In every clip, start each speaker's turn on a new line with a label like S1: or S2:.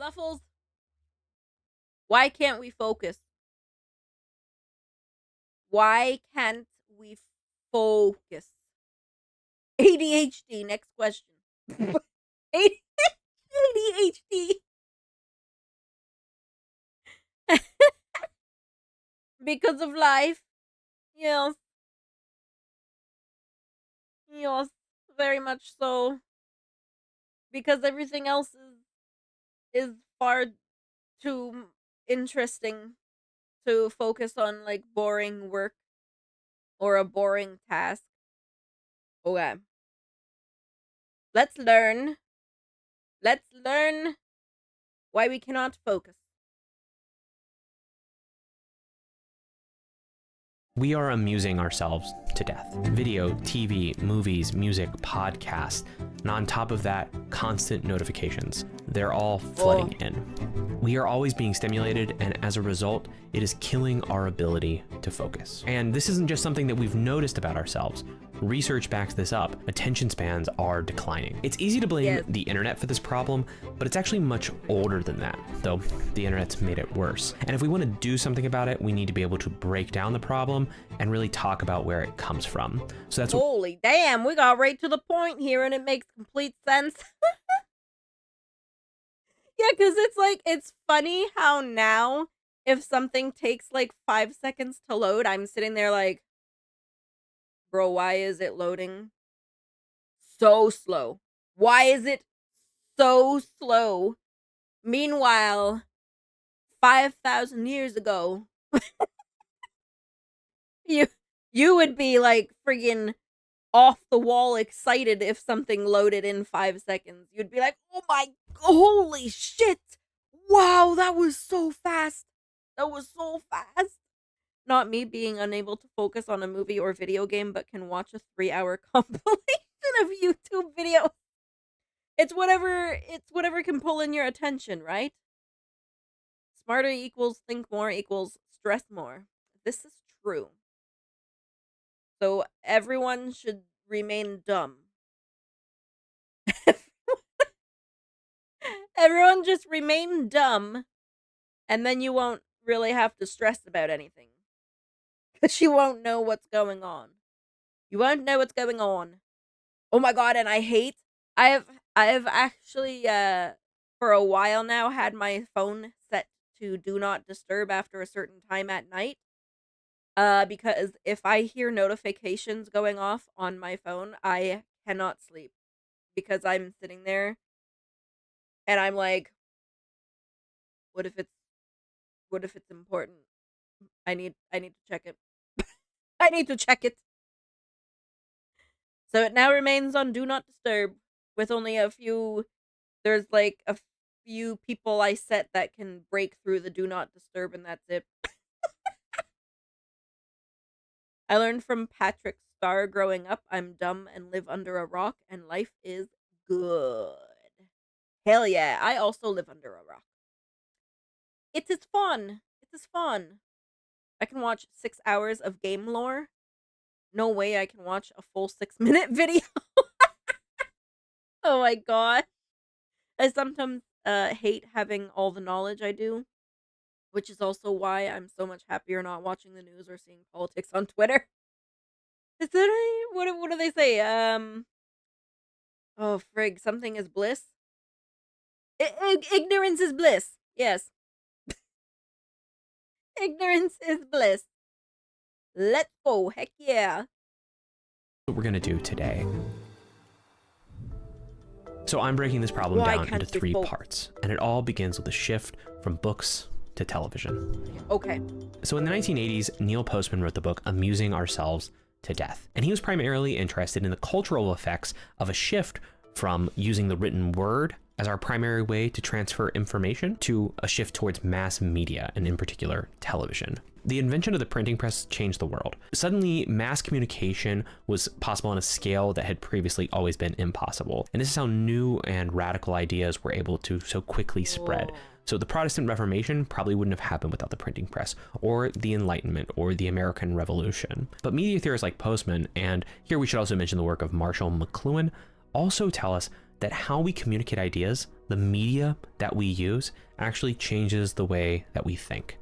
S1: Snuffles, why can't we focus? Why can't we focus? ADHD, next question. ADHD. Because of life. Yes. Yes, very much so. Because everything else is far too interesting to focus on like boring work or a boring task. Okay. Let's learn. Let's learn why we cannot focus.
S2: We are amusing ourselves to death. Video, TV, movies, music, podcasts, and on top of that, constant notifications. They're all flooding in. We are always being stimulated, and as a result, it is killing our ability to focus. And this isn't just something that we've noticed about ourselves. Research backs this up. Attention spans are declining. It's easy to blame the internet for this problem, but it's actually much older than that, though the internet's made it worse. And if we want to do something about it, we need to be able to break down the problem and really talk about where it comes from. So that's
S1: holy damn, we got right to the point here, and it makes complete sense. Yeah, because it's like, it's funny how now, if something takes like 5 seconds to load, I'm sitting there like, bro, why is it loading so slow? Why is it so slow? Meanwhile, 5,000 years ago, you would be like friggin' off the wall excited if something loaded in 5 seconds. You'd be like, oh my, holy shit! Wow, that was so fast! That was so fast! Not me being unable to focus on a movie or video game, but can watch a 3-hour compilation of YouTube videos. It's whatever can pull in your attention, right? Smarter equals think more equals stress more. This is true. So everyone should remain dumb. Everyone just remain dumb, and then you won't really have to stress about anything. Because you won't know what's going on. You won't know what's going on. Oh my god, and I have actually for a while now had my phone set to do not disturb after a certain time at night. Because if I hear notifications going off on my phone, I cannot sleep. Because I'm sitting there and I'm like, what if it's important? I need to check it. I need to check it. So it now remains on do not disturb with only there's like a few people I set that can break through the do not disturb, and that's it. I learned from Patrick Star growing up, I'm dumb and live under a rock, and life is good. Hell yeah, I also live under a rock. It is fun. It is fun. I can watch 6 hours of game lore. No way I can watch a full 6-minute video. Oh my god. I sometimes hate having all the knowledge I do, which is also why I'm so much happier not watching the news or seeing politics on Twitter. Is there what do they say? Oh frig, something is bliss. Ignorance is bliss. Yes. Ignorance is bliss. Let's go. Heck yeah.
S2: What we're gonna do today. So I'm breaking this problem down into 3 parts, and it all begins with a shift from books to television.
S1: Okay.
S2: So in the 1980s, Neil Postman wrote the book Amusing Ourselves to Death, and he was primarily interested in the cultural effects of a shift from using the written word as our primary way to transfer information to a shift towards mass media, and in particular, television. The invention of the printing press changed the world. Suddenly, mass communication was possible on a scale that had previously always been impossible. And this is how new and radical ideas were able to so quickly spread. So the Protestant Reformation probably wouldn't have happened without the printing press, or the Enlightenment, or the American Revolution. But media theorists like Postman, and here we should also mention the work of Marshall McLuhan, also tell us that how we communicate ideas the media that we use actually changes the way that we think.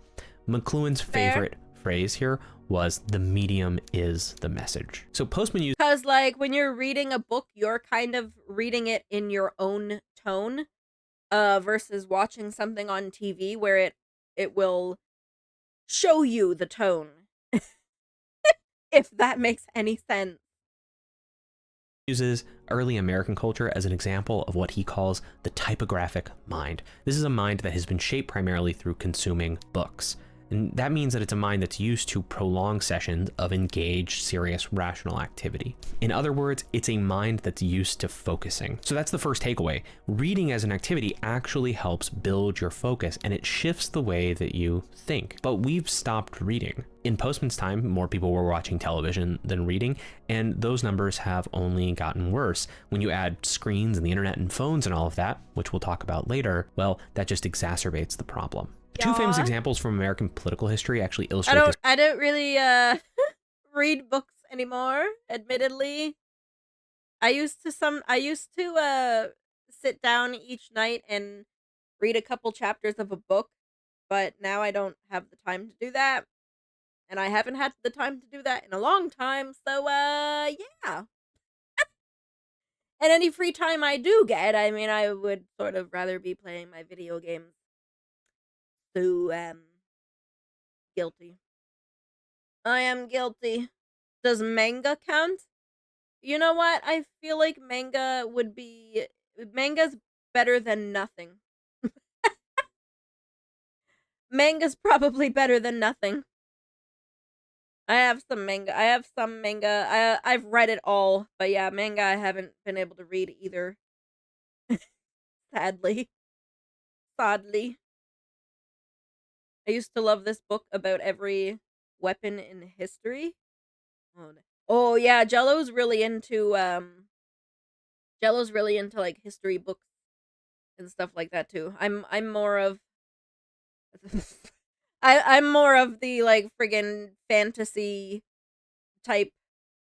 S2: McLuhan's favorite phrase here was the medium is the message. So Postman used,
S1: because like when you're reading a book, you're kind of reading it in your own tone, versus watching something on TV where it will show you the tone. If that makes any sense.
S2: uses early American culture as an example of what he calls the typographic mind. This is a mind that has been shaped primarily through consuming books. And that means that it's a mind that's used to prolonged sessions of engaged, serious, rational activity. In other words, it's a mind that's used to focusing. So that's the first takeaway. Reading as an activity actually helps build your focus, and it shifts the way that you think. But we've stopped reading. In Postman's time, more people were watching television than reading, and those numbers have only gotten worse. When you add screens and the internet and phones and all of that, which we'll talk about later, well, that just exacerbates the problem. Two famous examples from American political history actually illustrate this.
S1: I don't really read books anymore, admittedly. I used to sit down each night and read a couple chapters of a book, but now I don't have the time to do that. And I haven't had the time to do that in a long time, so yeah. And any free time I do get, I mean, I would sort of rather be playing my video games. So, guilty. I am guilty. Does manga count? You know what? I feel like manga's better than nothing. Manga's probably better than nothing. I have some manga. I've read it all, but yeah, manga I haven't been able to read either. Sadly. I used to love this book about every weapon in history. Oh yeah, Jello's really into like history books and stuff like that too. I'm more of I'm more of the like friggin' fantasy type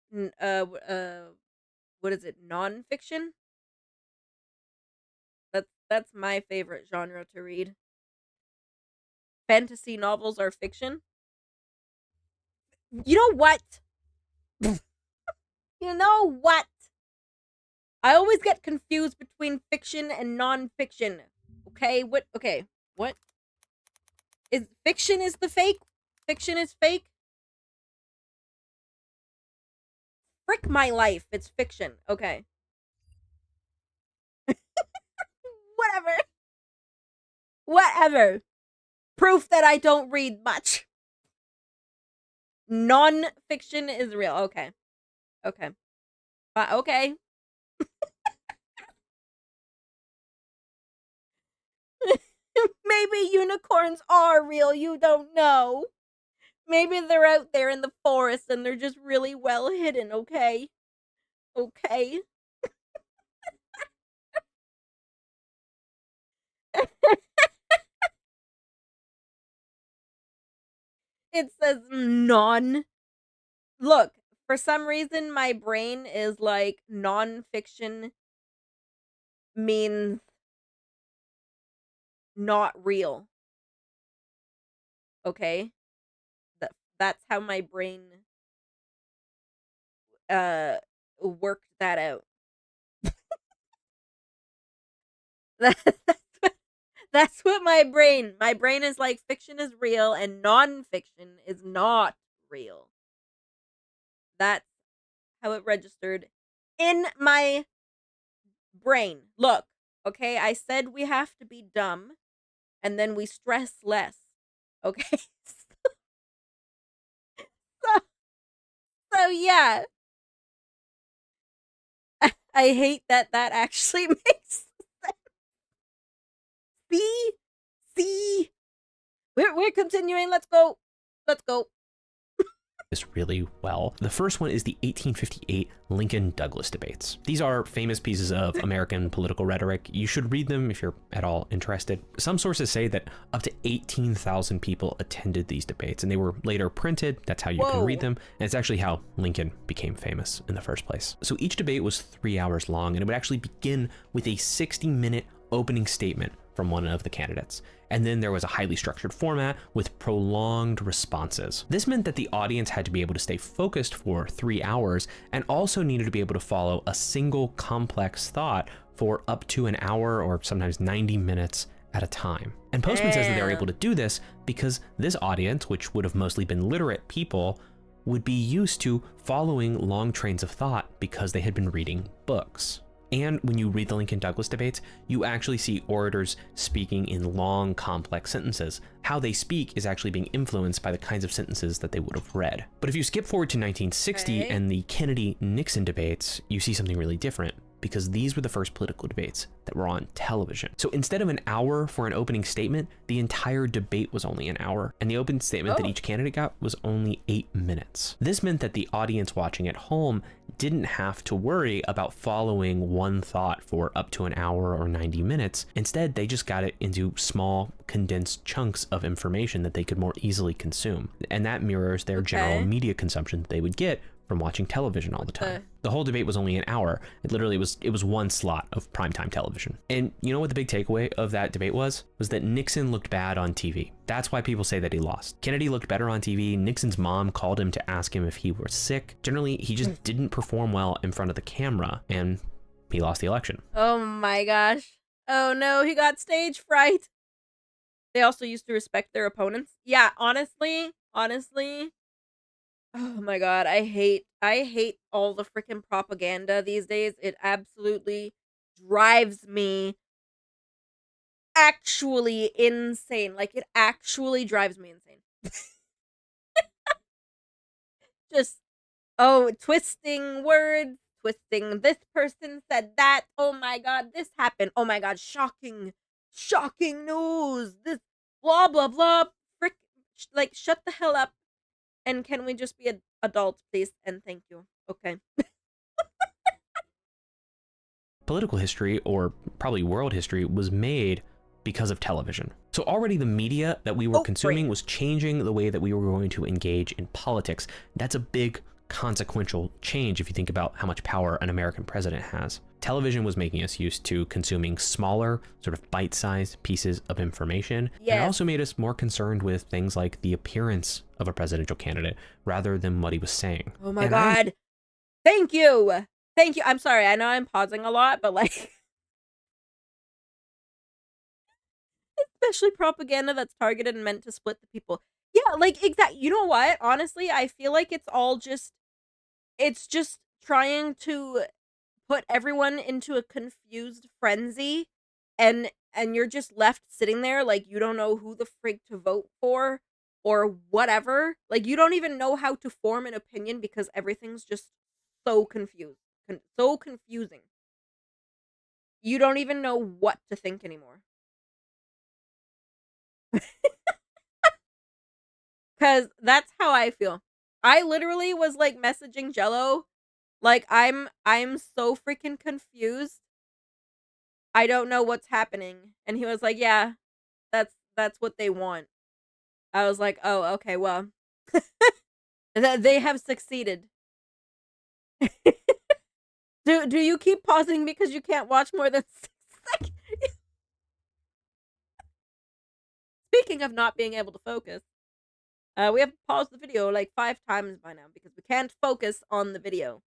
S1: what is it? Non-fiction? That's my favorite genre to read. Fantasy novels are fiction. You know what? You know what? I always get confused between fiction and non-fiction. Okay, what? Okay, what? Is fiction is the fake? Fiction is fake? Frick my life, it's fiction. Okay. Whatever. Whatever. Proof that I don't read much. Non-fiction is real. Okay. Okay. Okay. Maybe unicorns are real, you don't know. Maybe they're out there in the forest and they're just really well hidden, okay? Okay. It says non. Look, for some reason my brain is like non-fiction means not real. Okay? That's how my brain worked that out. That's what my brain is like. Fiction is real and non-fiction is not real. That's how it registered in my brain. Look, okay, I said we have to be dumb and then we stress less. Okay? so, so yeah. I hate that actually makes sense. See? We're continuing. Let's go.
S2: This really well. The first one is the 1858 Lincoln-Douglas debates. These are famous pieces of American political rhetoric. You should read them if you're at all interested. Some sources say that up to 18,000 people attended these debates, and they were later printed. That's how you can read them. And it's actually how Lincoln became famous in the first place. So each debate was 3 hours long, and it would actually begin with a 60-minute opening statement from one of the candidates. And then there was a highly structured format with prolonged responses. This meant that the audience had to be able to stay focused for 3 hours and also needed to be able to follow a single complex thought for up to an hour or sometimes 90 minutes at a time. And Postman says that they were able to do this because this audience, which would have mostly been literate people, would be used to following long trains of thought because they had been reading books. And when you read the Lincoln Douglas debates, you actually see orators speaking in long, complex sentences. How they speak is actually being influenced by the kinds of sentences that they would have read. But if you skip forward to 1960 and the Kennedy-Nixon debates, you see something really different, because these were the first political debates that were on television. So instead of an hour for an opening statement, the entire debate was only an hour, and the opening statement that each candidate got was only 8 minutes. This meant that the audience watching at home didn't have to worry about following one thought for up to an hour or 90 minutes. Instead, they just got it into small, condensed chunks of information that they could more easily consume. And that mirrors their general media consumption that they would get from watching television all the time. The whole debate was only an hour. It was one slot of primetime television. And you know what the big takeaway of that debate was that Nixon looked bad on TV. That's why people say that he lost. Kennedy looked better on TV. Nixon's mom called him to ask him if he was sick. Generally, he just didn't perform well in front of the camera, and he lost the election.
S1: Oh my gosh. Oh no, he got stage fright. They also used to respect their opponents. Yeah, honestly, oh my god, I hate all the freaking propaganda these days. It absolutely drives me actually insane. Like, it actually drives me insane. Just, twisting words, twisting this person said that. Oh my god, this happened. Oh my god, shocking news. This blah blah blah. Frick, like, shut the hell up. And can we just be adults, please? And thank you. Okay.
S2: Political history, or probably world history, was made because of television. So already the media that we were consuming was changing the way that we were going to engage in politics. That's a big consequential change if you think about how much power an American president has. Television was making us used to consuming smaller, sort of bite-sized pieces of information. Yes. And it also made us more concerned with things like the appearance of a presidential candidate rather than what he was saying.
S1: Oh my god. Thank you. Thank you. I'm sorry. I know I'm pausing a lot, but like, especially propaganda that's targeted and meant to split the people. Yeah, like, exactly. You know what? Honestly, I feel like it's just trying to put everyone into a confused frenzy, and you're just left sitting there like you don't know who the frig to vote for or whatever. Like, you don't even know how to form an opinion because everything's just so confusing. You don't even know what to think anymore. Cause that's how I feel. I literally was like messaging Jello, like, I'm so freaking confused. I don't know what's happening. And he was like, yeah, that's what they want. I was like, oh, okay, well, they have succeeded. Do you keep pausing because you can't watch more than 6 seconds? Speaking of not being able to focus, we have paused the video like 5 times by now because we can't focus on the video.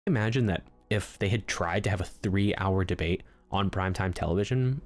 S2: Imagine that if they had tried to have a 3-hour debate on primetime television,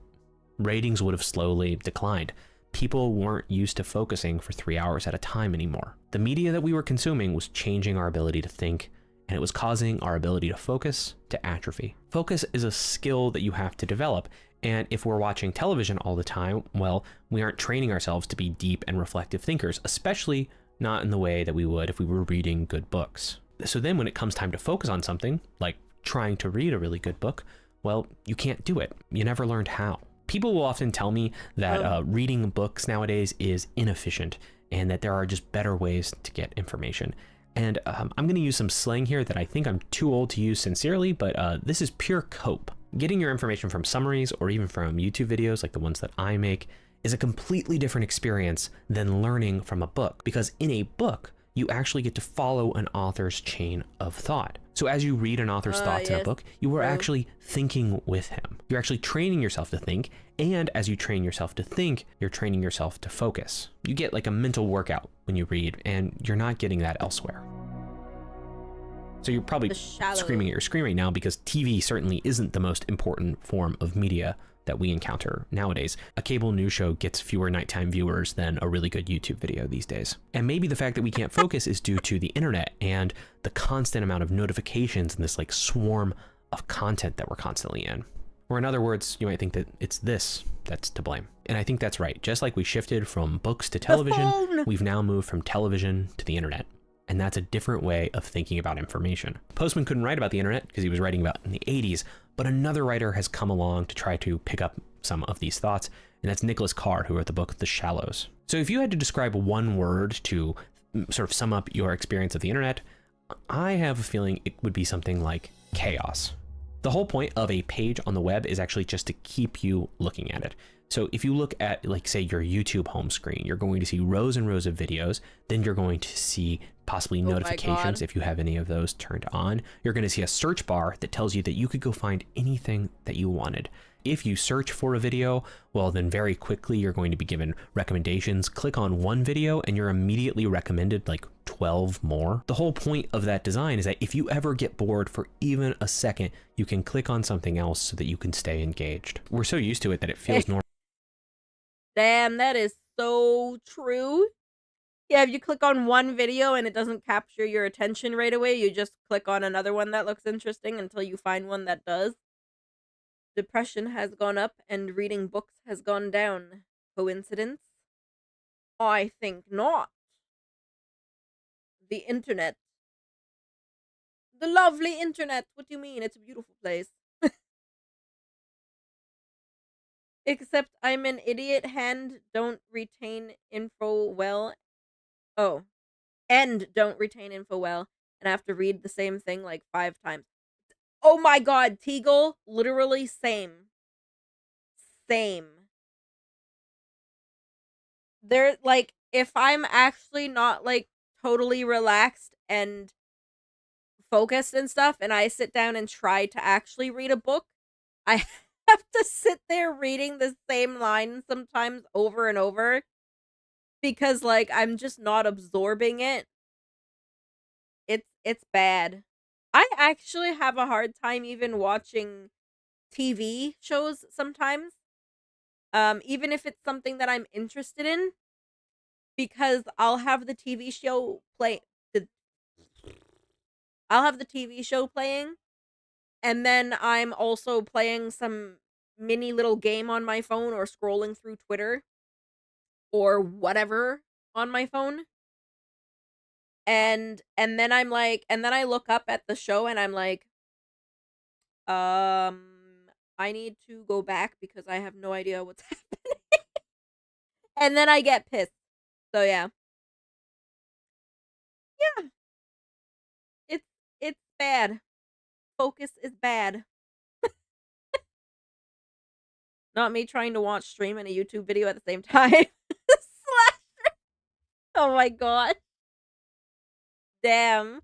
S2: ratings would have slowly declined. People weren't used to focusing for 3 hours at a time anymore. The media that we were consuming was changing our ability to think, and it was causing our ability to focus to atrophy. Focus is a skill that you have to develop, and if we're watching television all the time, well, we aren't training ourselves to be deep and reflective thinkers, especially not in the way that we would if we were reading good books. So then when it comes time to focus on something, like trying to read a really good book, well, you can't do it. You never learned how. People will often tell me that reading books nowadays is inefficient and that there are just better ways to get information. And I'm going to use some slang here that I think I'm too old to use sincerely, but this is pure cope. Getting your information from summaries or even from YouTube videos like the ones that I make is a completely different experience than learning from a book, because in a book, you actually get to follow an author's chain of thought. So as you read an author's thoughts in a
S1: Yes,
S2: book, you are
S1: true.
S2: actually thinking with him. You're actually training yourself to think, and as you train yourself to think, you're training yourself to focus. You get like a mental workout when you read, and you're not getting that elsewhere. So you're probably screaming at your screen right now because TV certainly isn't the most important form of media that we encounter nowadays. A cable news show gets fewer nighttime viewers than a really good YouTube video these days. And maybe the fact that we can't focus is due to the internet and the constant amount of notifications and this like swarm of content that we're constantly in. Or in other words, you might think that it's this that's to blame. And I think that's right. Just like we shifted from books to television, we've now moved from television to the internet. And that's a different way of thinking about information. Postman couldn't write about the internet because he was writing about it in the 80s, but another writer has come along to try to pick up some of these thoughts, and that's Nicholas Carr, who wrote the book The Shallows. So if you had to describe one word to sort of sum up your experience of the internet, I have a feeling it would be something like chaos. The whole point of a page on the web is actually just to keep you looking at it. So if you look at, like, say, your YouTube home screen, you're going to see rows and rows of videos. Then you're going to see possibly notifications if you have any of those turned on. You're going to see a search bar that tells you that you could go find anything that you wanted. If you search for a video, well, then very quickly you're going to be given recommendations. Click on one video and you're immediately recommended like 12 more. The whole point of that design is that if you ever get bored for even a second, you can click on something else so that you can stay engaged. We're so used to it that it feels normal.
S1: Damn, that is so true. Yeah, if you click on one video and it doesn't capture your attention right away, you just click on another one that looks interesting until you find one that does. Depression has gone up and reading books has gone down. Coincidence? I think not. The internet. The lovely internet. What do you mean? It's a beautiful place. Except I'm an idiot hand don't retain info well. Oh. And don't retain info well. And I have to read the same thing like 5 times. Oh my god, Teagle. Literally same. Same. There, like, if I'm actually not, like, totally relaxed and focused and stuff, and I sit down and try to actually read a book, I have to sit there reading the same line sometimes over and over because, like, I'm just not absorbing it. It's bad. I actually have a hard time even watching TV shows sometimes, even if it's something that I'm interested in, because I'll have the TV show play. I'll have the TV show playing, and then I'm also playing some mini little game on my phone or scrolling through Twitter or whatever on my phone. And then I'm like, and then I look up at the show and I'm like, I need to go back because I have no idea what's happening. And then I get pissed. So yeah. Yeah. It's bad. Focus is bad. Not me trying to watch stream and a YouTube video at the same time. Slash. Oh my god. Damn.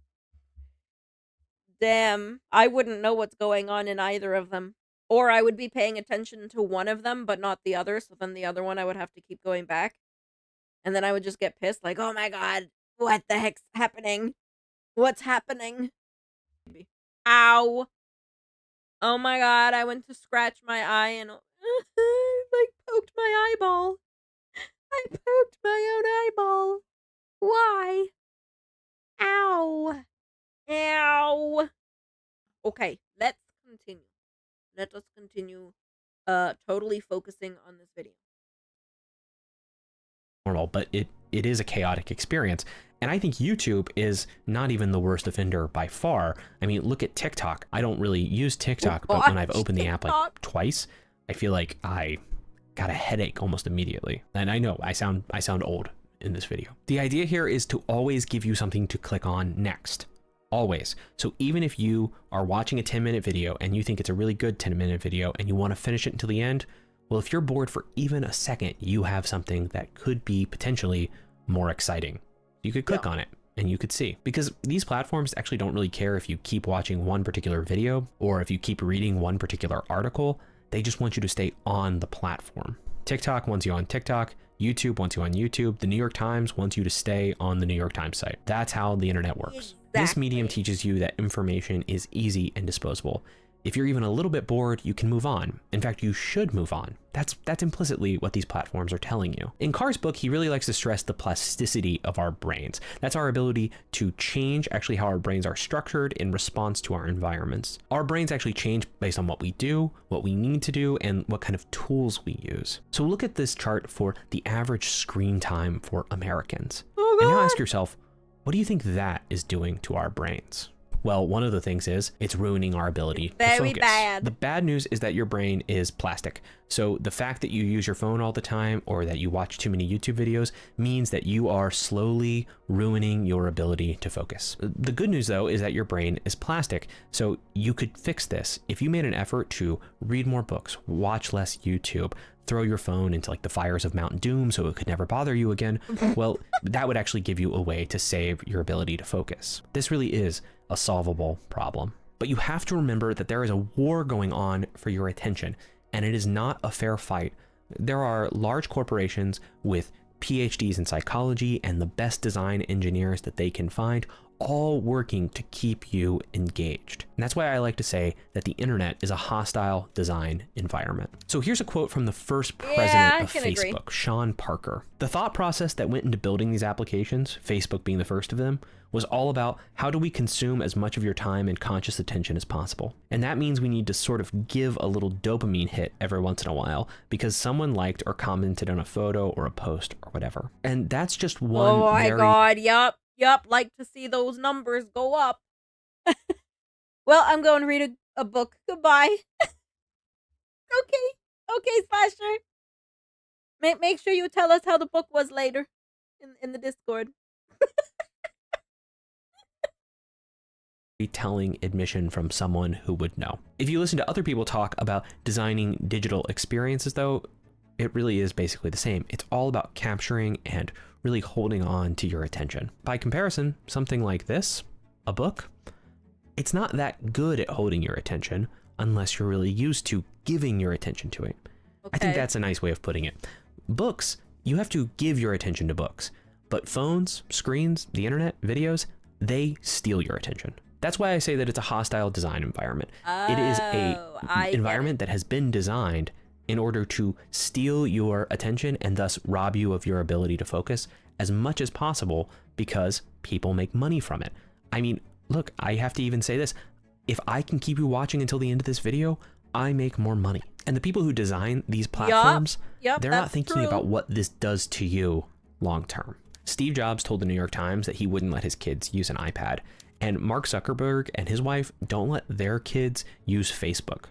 S1: Damn. I wouldn't know what's going on in either of them. Or I would be paying attention to one of them, but not the other. So then the other one I would have to keep going back. And then I would just get pissed, like, oh my god, what the heck's happening? What's happening? Ow. Oh my god, I went to scratch my eye and like poked my eyeball. I poked my own eyeball. Why? Ow. Ow. Okay, let's continue. Let us continue totally focusing on this video.
S2: Normal, but it is a chaotic experience. And I think YouTube is not even the worst offender by far. I mean, look at TikTok. I don't really use TikTok, but when I've opened the app like twice, I feel like I got a headache almost immediately. And I know I sound old in this video. The idea here is to always give you something to click on next. Always. So even if you are watching a 10-minute video and you think it's a really good 10-minute video and you want to finish it until the end, well, if you're bored for even a second, you have something that could be potentially more exciting. You could click on it. and you could see. Because these platforms actually don't really care if you keep watching one particular video or if you keep reading one particular article. They just want you to stay on the platform. TikTok wants you on TikTok. YouTube wants you on YouTube. The New York Times wants you to stay on the New York Times site. That's how the internet works. This medium teaches you that information is easy and disposable. If you're even a little bit bored, you can move on. In fact, you should move on. That's implicitly what these platforms are telling you. In Carr's book, he really likes to stress the plasticity of our brains. That's our ability to change actually how our brains are structured in response to our environments. Our brains actually change based on what we do, what we need to do, and what kind of tools we use. So look at this chart for the average screen time for Americans.
S1: Oh,
S2: and now
S1: God.
S2: ask yourself, what do you think that is doing to our brains? Well, one of the things is it's ruining our ability to focus.
S1: Very bad.
S2: The bad news is that your brain is plastic. So the fact that you use your phone all the time or that you watch too many YouTube videos means that you are slowly ruining your ability to focus. The good news, though, is that your brain is plastic. So you could fix this if you made an effort to read more books, watch less YouTube, throw your phone into like the fires of Mount Doom so it could never bother you again. Well, that would actually give you a way to save your ability to focus. This really is a solvable problem. But you have to remember that there is a war going on for your attention, and it is not a fair fight. There are large corporations with PhDs in psychology and the best design engineers that they can find, all working to keep you engaged. And that's why I like to say that the internet is a hostile design environment. So here's a quote from the first president of Facebook, Sean Parker. The thought process that went into building these applications, Facebook being the first of them, was all about how do we consume as much of your time and conscious attention as possible. And that means we need to sort of give a little dopamine hit every once in a while because someone liked or commented on a photo or a post or whatever. And that's just one
S1: Oh my God, yup, like to see those numbers go up. Well, I'm going to read a book. Goodbye. Okay, Slasher. Make sure you tell us how the book was later in the Discord.
S2: Telling admission from someone who would know. If you listen to other people talk about designing digital experiences, though, it really is basically the same. It's all about capturing and really holding on to your attention. By comparison, something like this, a book, it's not that good at holding your attention unless you're really used to giving your attention to it. Okay. I think that's a nice way of putting it. Books, you have to give your attention to books, but phones, screens, the internet, videos, they steal your attention. That's why I say that it's a hostile design environment. It is an environment that has been designed in order to steal your attention and thus rob you of your ability to focus as much as possible because people make money from it. I mean, look, I have to even say this. If I can keep you watching until the end of this video, I make more money. And the people who design these platforms, they're not thinking about what this does to you long term. Steve Jobs told the New York Times that he wouldn't let his kids use an iPad. And Mark Zuckerberg and his wife don't let their kids use Facebook.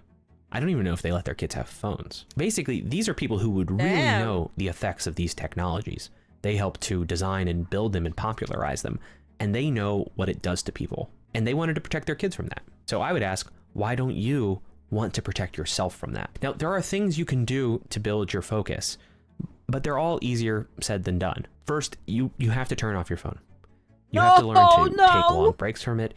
S2: I don't even know if they let their kids have phones. Basically, these are people who would really know the effects of these technologies. They help to design and build them and popularize them. And they know what it does to people. And they wanted to protect their kids from that. So I would ask, why don't you want to protect yourself from that? Now, there are things you can do to build your focus, but they're all easier said than done. First, you have to turn off your phone. You have to learn to take long breaks from it.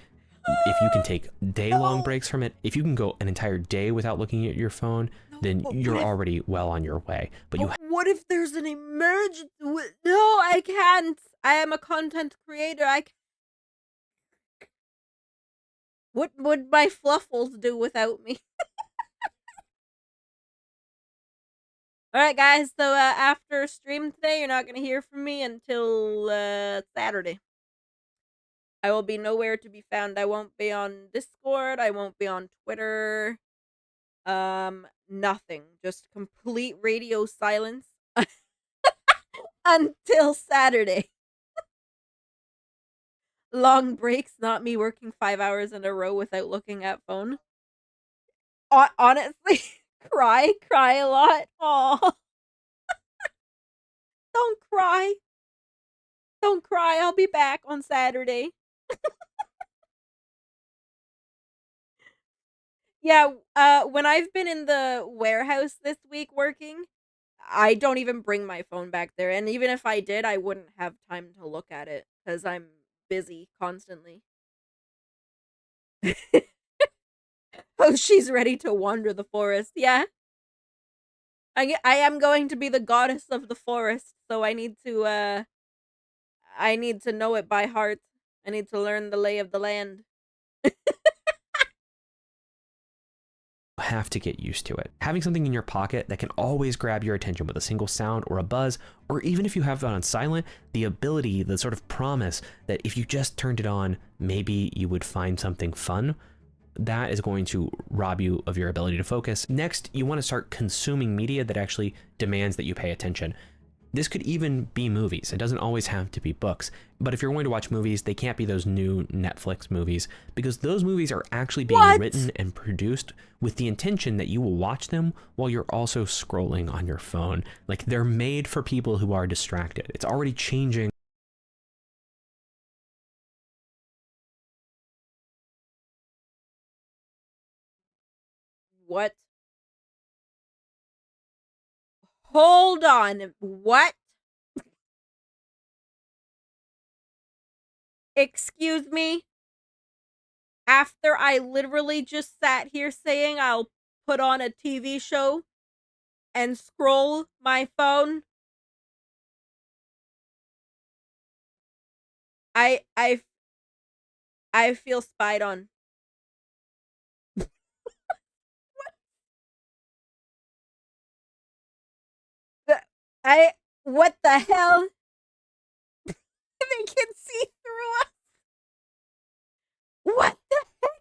S2: If you can take day-long breaks from it, if you can go an entire day without looking at your phone, then you're already well on your way. But
S1: what if there's an emergency? No, I can't. I am a content creator. What would my fluffles do without me? Alright, guys, so after stream today, you're not going to hear from me until Saturday. I will be nowhere to be found. I won't be on Discord. I won't be on Twitter. Nothing. Just complete radio silence until Saturday. Long breaks, not me working 5 hours in a row without looking at phone. Honestly, cry a lot. Aw. Don't cry. Don't cry. I'll be back on Saturday. Yeah, when I've been in the warehouse this week working, I don't even bring my phone back there. And even if I did, I wouldn't have time to look at it because I'm busy constantly. Oh, she's ready to wander the forest. Yeah. I am going to be the goddess of the forest, so I need to know it by heart. I need to learn the lay of the land.
S2: Have to get used to it. Having something in your pocket that can always grab your attention with a single sound or a buzz, or even if you have that on silent, the ability, the sort of promise that if you just turned it on, maybe you would find something fun, that is going to rob you of your ability to focus. Next, you want to start consuming media that actually demands that you pay attention. This could even be movies. It doesn't always have to be books. But if you're going to watch movies, they can't be those new Netflix movies, because those movies are actually being written and produced with the intention that you will watch them while you're also scrolling on your phone. Like, they're made for people who are distracted. It's already changing.
S1: What? Hold on. What? Excuse me? After I literally just sat here saying I'll put on a TV show and scroll my phone, I I I feel spied on. The- I what the hell? They can see through us. What the heck?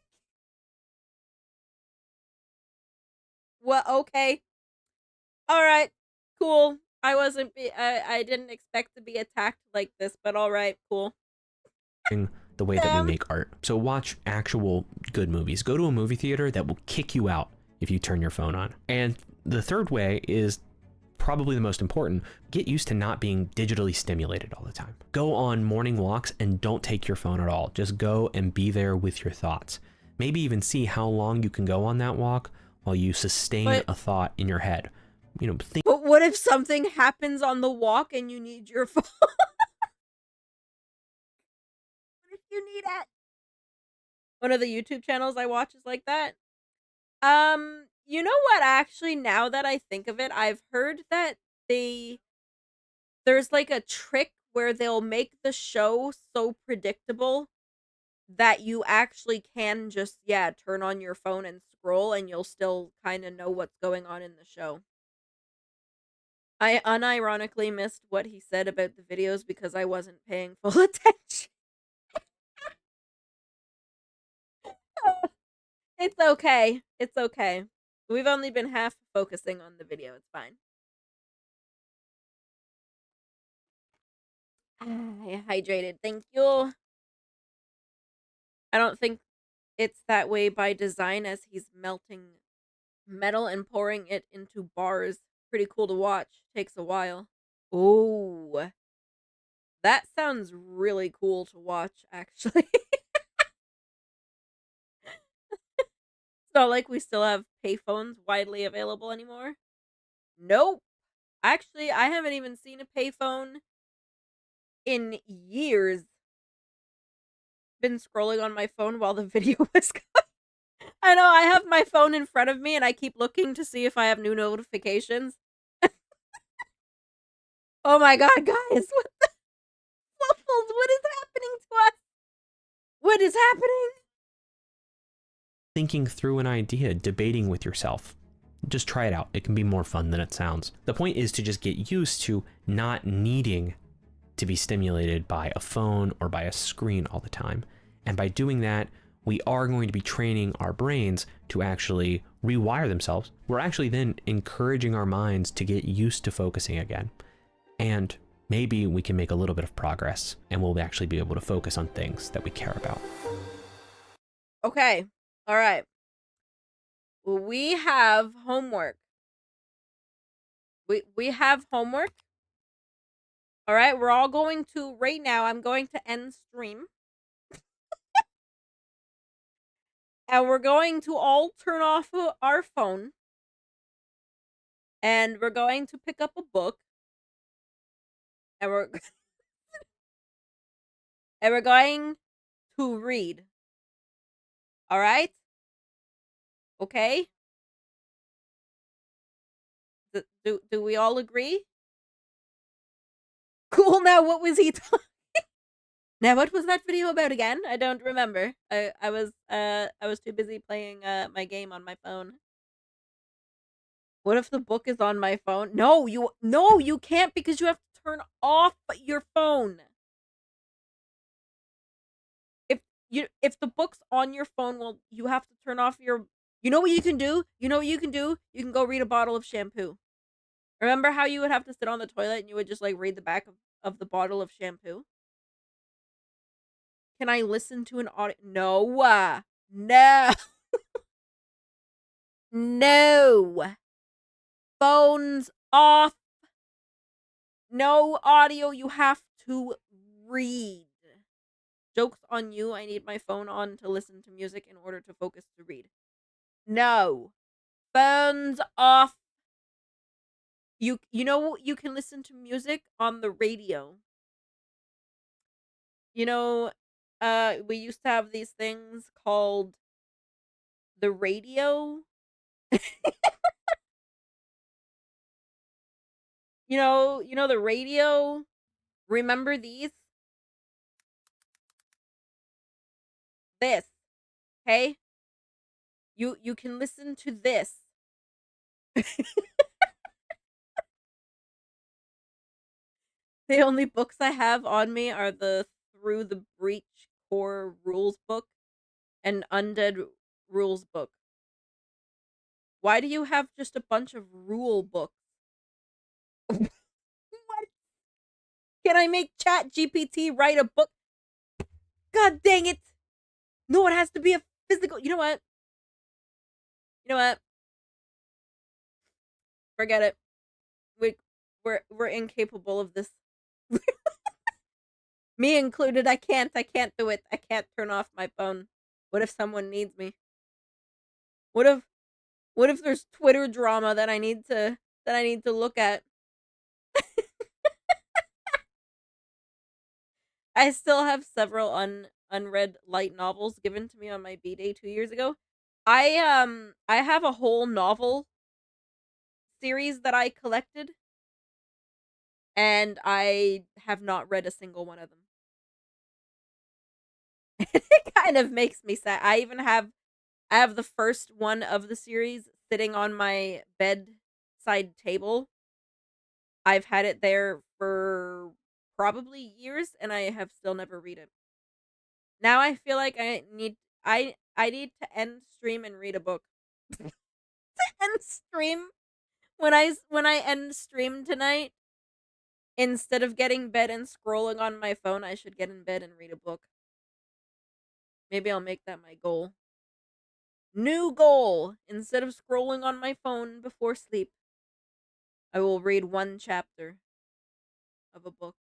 S1: Well, okay. All right. Cool. I didn't expect to be attacked like this, but all right. Cool.
S2: The way that we make art. So watch actual good movies. Go to a movie theater that will kick you out if you turn your phone on. And the third way is probably the most important. Get used to not being digitally stimulated all the time. Go on morning walks and don't take your phone at all. Just go and be there with your thoughts. Maybe even see how long you can go on that walk while you sustain a thought in your head. You know, think.
S1: But what if something happens on the walk and you need your phone? What if you need it? One of the YouTube channels I watch is like that. You know what? Actually, now that I think of it, I've heard that there's like a trick where they'll make the show so predictable that you actually can just turn on your phone and scroll and you'll still kind of know what's going on in the show. I unironically missed what he said about the videos because I wasn't paying full attention. It's okay. It's okay. We've only been half focusing on the video. It's fine. I hydrated. Thank you. I don't think it's that way by design as he's melting metal and pouring it into bars. Pretty cool to watch. Takes a while. Oh, that sounds really cool to watch, actually. It's not like we still have payphones widely available anymore. Nope. Actually, I haven't even seen a payphone in years. Been scrolling on my phone while the video was going. I know, I have my phone in front of me and I keep looking to see if I have new notifications. Oh my god, guys, what the fluffles? What is happening to us? What is happening?
S2: Thinking through an idea, debating with yourself. Just try it out. It can be more fun than it sounds. The point is to just get used to not needing to be stimulated by a phone or by a screen all the time. And by doing that, we are going to be training our brains to actually rewire themselves. We're actually then encouraging our minds to get used to focusing again. And maybe we can make a little bit of progress and we'll actually be able to focus on things that we care about.
S1: Okay. All right. We have homework. We have homework. All right, we're all going to right now. I'm going to end stream. And we're going to all turn off our phone. And we're going to pick up a book. And and we're going to read. All right? Okay? Do we all agree? Cool. Now, what was he talking? Now, what was that video about again? I don't remember. I was too busy playing my game on my phone. What if the book is on my phone? No, you can't because you have to turn off your phone. If if the book's on your phone, well, you have to turn off your. You know what you can do? You know what you can do? You can go read a bottle of shampoo. Remember how you would have to sit on the toilet and you would just like read the back of the bottle of shampoo? Can I listen to an audio? No. No. No. Phones off. No audio. You have to read. Joke's on you. I need my phone on to listen to music in order to focus to read. No. Phones off. You know you can listen to music on the radio. You know, we used to have these things called the radio. You know the radio. Remember these? This, okay? You can listen to this. The only books I have on me are the Through the Breach Core Rules book and Undead Rules book. Why do you have just a bunch of rule books? What? Can I make Chat GPT write a book? God dang it! No, it has to be a physical. You know what? You know what? Forget it. We we're incapable of this. Me included. I can't do it. I can't turn off my phone. What if someone needs me? What if there's Twitter drama that I need to look at? I still have several unread light novels given to me on my B-Day 2 years ago. I have a whole novel series that I collected and I have not read a single one of them. It kind of makes me sad. I have the first one of the series sitting on my bedside table. I've had it there for probably years and I have still never read it. Now I feel like I need to end stream and read a book. End stream when I end stream tonight, instead of getting bed and scrolling on my phone, I should get in bed and read a book. Maybe I'll make that my goal. New goal. Instead of scrolling on my phone before sleep, I will read one chapter of a book.